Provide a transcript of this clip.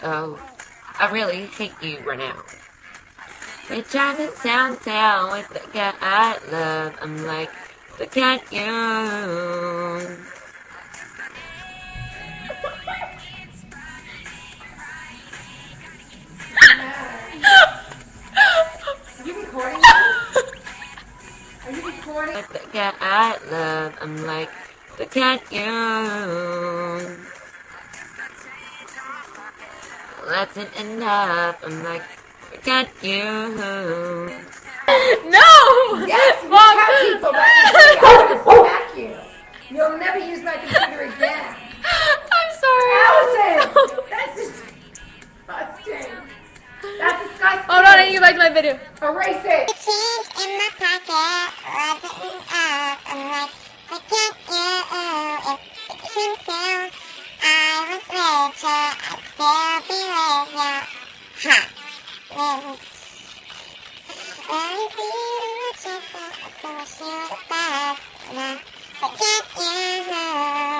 Oh, I really hate you right now. We're driving downtown with the guy I love. I'm like, look at you. Are you recording this? Are you recording? With the guy I love. I'm like, look at you. That's enough. I'm like, look at you. No! Yes, you Mom. tell people that I'm going to smack you. You'll never use my computer again. I'm sorry. Allison! That's disgusting. That's disgusting. Hold on, I need to get back to my video. Erase it. The change in my pocket wasn't enough. I'm like, look at you. If you can tell I was richer, I'd still be with you. Ha! Very feeling much of that. I wish you the best. Look at you.